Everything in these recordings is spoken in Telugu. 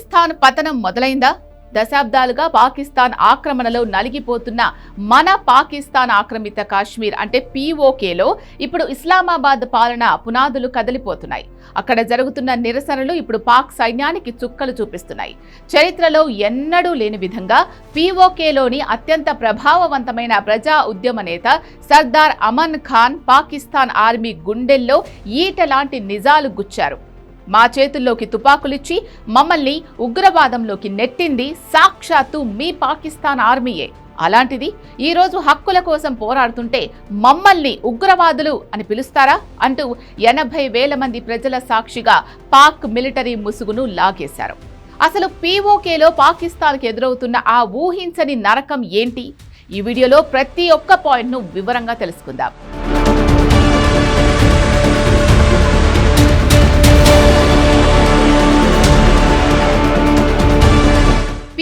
పాకిస్తాన్ పతనం మొదలైందా? దశాబ్దాలుగా పాకిస్తాన్ ఆక్రమణలో నలిగిపోతున్న మన పాకిస్తాన్ ఆక్రమిత కాశ్మీర్ అంటే పీఓకేలో ఇప్పుడు ఇస్లామాబాద్ పాలన పునాదులు కదిలిపోతున్నాయి. అక్కడ జరుగుతున్న నిరసనలు ఇప్పుడు పాక్ సైన్యానికి చుక్కలు చూపిస్తున్నాయి. చరిత్రలో ఎన్నడూ లేని విధంగా పీఓకేలోని అత్యంత ప్రభావవంతమైన ప్రజా ఉద్యమ నేత సర్దార్ అమన్ ఖాన్ పాకిస్తాన్ ఆర్మీ గుండెల్లో ఈటలాంటి నిజాలు గుచ్చారు. మా చేతుల్లోకి తుపాకులిచ్చి మమ్మల్ని ఉగ్రవాదంలోకి నెట్టింది సాక్షాత్తు మీ పాకిస్తాన్ ఆర్మీయే. అలాంటిది ఈరోజు హక్కుల కోసం పోరాడుతుంటే మమ్మల్ని ఉగ్రవాదులు అని పిలుస్తారా అంటూ 80,000 మంది ప్రజల సాక్షిగా పాక్ మిలిటరీ ముసుగును లాగేశారు. అసలు పీఓకేలో పాకిస్తాన్కి ఎదురవుతున్న ఆ ఊహించని నరకం ఏంటి? ఈ వీడియోలో ప్రతి ఒక్క పాయింట్ను వివరంగా తెలుసుకుందాం.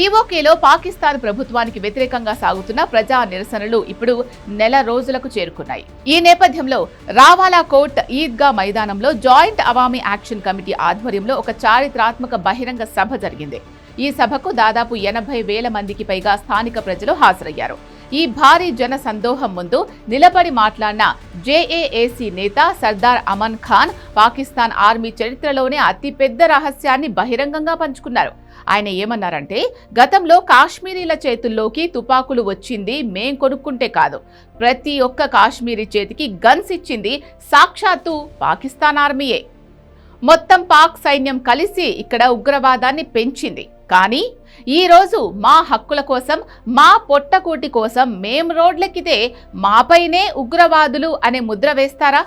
పీఓకేలో పాకిస్తాన్ ప్రభుత్వానికి వ్యతిరేకంగా సాగుతున్న ప్రజా నిరసనలు ఇప్పుడు నెల రోజులకు చేరుకున్నాయి. ఈ నేపథ్యంలో రావాలా కోట్ ఈద్గా మైదానంలో జాయింట్ అవామీ యాక్షన్ కమిటీ ఆధ్వర్యంలో ఒక చారిత్రాత్మక బహిరంగ సభ జరిగింది. ఈ సభకు దాదాపు 80,000 మందికి పైగా స్థానిక ప్రజలు హాజరయ్యారు. ఈ భారీ జన సందోహం ముందు నిలబడి మాట్లాడిన జేఏఏసీ నేత సర్దార్ అమన్ ఖాన్ పాకిస్తాన్ ఆర్మీ చరిత్రలోనే అతిపెద్ద రహస్యాన్ని బహిరంగంగా పంచుకున్నారు. ఆయన ఏమన్నారంటే, గతంలో కాశ్మీరీల చేతుల్లోకి తుపాకులు వచ్చింది మేం కొనుక్కుంటే కాదు, ప్రతి ఒక్క కాశ్మీరీ చేతికి గన్స్ ఇచ్చింది సాక్షాత్తు పాకిస్తాన్ ఆర్మీయే. మొత్తం పాక్ సైన్యం కలిసి ఇక్కడ ఉగ్రవాదాన్ని పెంచింది. కానీ ఈరోజు మా హక్కుల కోసం, మా పొట్టకూటి కోసం మేం రోడ్లెక్కితే మాపైనే ఉగ్రవాదులు అనే ముద్ర వేస్తారా?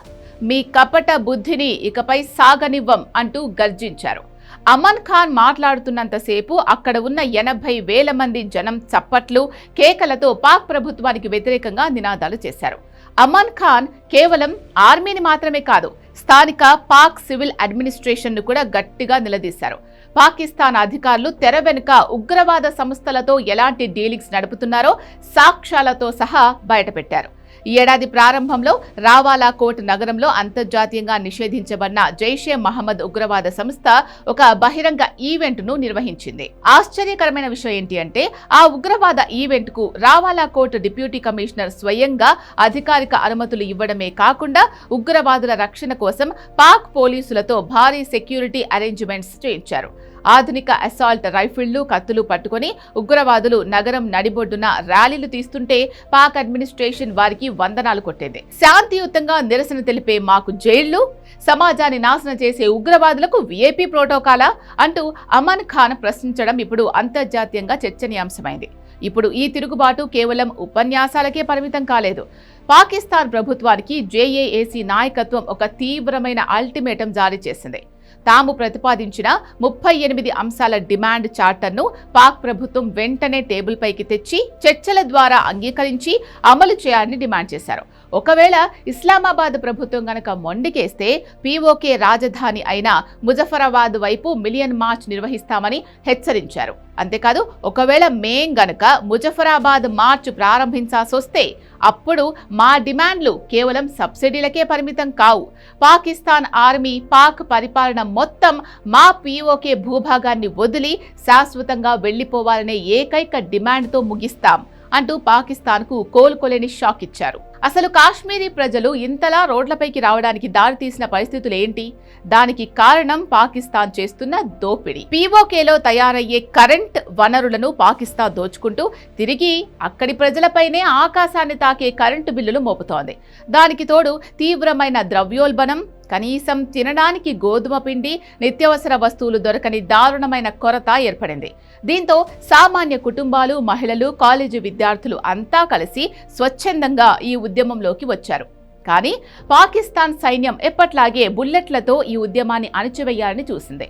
మీ కపట బుద్ధిని ఇకపై సాగనివ్వం అంటూ గర్జించారు. అమన్ ఖాన్ మాట్లాడుతున్నంతసేపు అక్కడ ఉన్న 80,000 మంది జనం చప్పట్లు, కేకలతో పాక్ ప్రభుత్వానికి వ్యతిరేకంగా నినాదాలు చేశారు. అమన్ ఖాన్ కేవలం ఆర్మీని మాత్రమే కాదు, స్థానిక పాక్ సివిల్ అడ్మినిస్ట్రేషన్ ను కూడా గట్టిగా నిలదీశారు. పాకిస్తాన్ అధికారులు తెర వెనుక ఉగ్రవాద సంస్థలతో ఎలాంటి డీలింగ్స్ నడుపుతున్నారో సాక్ష్యాలతో సహా బయటపెట్టారు. ఈ ఏడాది ప్రారంభంలో రావాలా కోట్ నగరంలో అంతర్జాతీయంగా నిషేధించబడిన జైషే మహమ్మద్ ఉగ్రవాద సంస్థ ఒక బహిరంగ ఈవెంట్ ను నిర్వహించింది. ఆశ్చర్యకరమైన విషయం ఏంటి అంటే, ఆ ఉగ్రవాద ఈవెంట్ కు రావాలా కోట్ డిప్యూటీ కమిషనర్ స్వయంగా అధికారిక అనుమతులు ఇవ్వడమే కాకుండా ఉగ్రవాదుల రక్షణ కోసం పాక్ పోలీసులతో భారీ సెక్యూరిటీ అరేంజ్మెంట్స్ చేయించారు. ఆధునిక అసాల్ట్ రైఫిళ్లు, కత్తులు పట్టుకుని ఉగ్రవాదులు నగరం నడిబొడ్డున ర్యాలీలు తీస్తుంటే పాక్ అడ్మినిస్ట్రేషన్ వారికి వందనాలు కొట్టింది. శాంతియుతంగా నిరసన తెలిపే మాకు జైళ్లు, సమాజాన్ని నాశనం చేసే ఉగ్రవాదులకు విఐపీ ప్రోటోకాలా అంటూ అమన్ ఖాన్ ప్రశ్నించడం ఇప్పుడు అంతర్జాతీయంగా చర్చనీయాంశమైంది. ఇప్పుడు ఈ తిరుగుబాటు కేవలం ఉపన్యాసాలకే పరిమితం కాలేదు. పాకిస్తాన్ ప్రభుత్వానికి జేఏఏసీ నాయకత్వం ఒక తీవ్రమైన అల్టిమేటం జారీ చేసింది. తాము ప్రతిపాదించిన 38 అంశాల డిమాండ్ చార్టర్ను పాక్ ప్రభుత్వం వెంటనే టేబుల్ పైకి తెచ్చి చర్చల ద్వారా అంగీకరించి అమలు చేయాలని డిమాండ్ చేశారు. ఒకవేళ ఇస్లామాబాద్ ప్రభుత్వం గనక మొండికేస్తే పీఓకే రాజధాని అయిన ముజఫరాబాద్ వైపు మిలియన్ మార్చ్ నిర్వహిస్తామని హెచ్చరించారు. అంతేకాదు, ఒకవేళ మేం గనక ముజఫరాబాద్ మార్చ్ ప్రారంభించాల్సొస్తే అప్పుడు మా డిమాండ్లు కేవలం సబ్సిడీలకే పరిమితం కావు, పాకిస్తాన్ ఆర్మీ, పాక్ పరిపాలన మొత్తం మా పీఓకే భూభాగాన్ని వదిలి శాశ్వతంగా వెళ్లిపోవాలనే ఏకైక డిమాండ్తో ముగిస్తాం అంటూ పాకిస్తాన్కు కోలుకోలేని షాక్ ఇచ్చారు. అసలు కాశ్మీరీ ప్రజలు ఇంతలా రోడ్లపైకి రావడానికి దారితీసిన పరిస్థితులు ఏంటి? దానికి కారణం పాకిస్తాన్ చేస్తున్న దోపిడీ. పీఓకేలో తయారయ్యే కరెంట్ వనరులను పాకిస్తాన్ దోచుకుంటూ తిరిగి అక్కడి ప్రజలపైనే ఆకాశాన్ని తాకే కరెంటు బిల్లులు మోపుతోంది. దానికి తోడు తీవ్రమైన ద్రవ్యోల్బణం, కనీసం తినడానికి గోధుమ పిండి, నిత్యావసర వస్తువులు దొరకని దారుణమైన కొరత ఏర్పడింది. దీంతో సామాన్య కుటుంబాలు, మహిళలు, కాలేజీ విద్యార్థులు అంతా కలిసి స్వచ్ఛందంగా ఈ ఉద్యమంలోకి వచ్చారు. కానీ పాకిస్తాన్ సైన్యం ఎప్పట్లాగే బుల్లెట్లతో ఈ ఉద్యమాన్ని అణచివేయాలని చూసింది.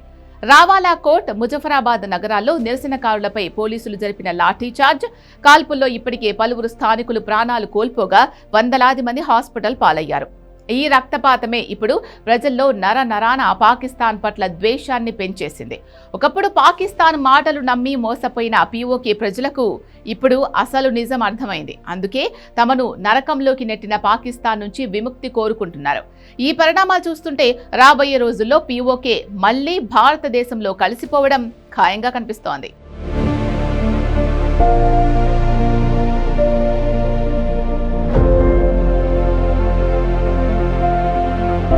రావాలా కోట్, ముజఫరాబాద్ నగరాల్లో నిరసనకారులపై పోలీసులు జరిపిన లాఠీచార్జ్, కాల్పుల్లో ఇప్పటికే పలువురు స్థానికులు ప్రాణాలు కోల్పోగా వందలాది మంది హాస్పిటల్ పాలయ్యారు. ఈ రక్తపాతమే ఇప్పుడు ప్రజల్లో నరాన పాకిస్తాన్ పట్ల ద్వేషాన్ని పెంచేసింది. ఒకప్పుడు పాకిస్తాన్ మాటలు నమ్మి మోసపోయిన పీఓకే ప్రజలకు ఇప్పుడు అసలు నిజం అర్థమైంది. అందుకే తమను నరకంలోకి నెట్టిన పాకిస్తాన్ నుంచి విముక్తి కోరుకుంటున్నారు. ఈ పరిణామాలు చూస్తుంటే రాబోయే రోజుల్లో పీఓకే మళ్లీ భారతదేశంలో కలిసిపోవడం ఖాయంగా కనిపిస్తోంది.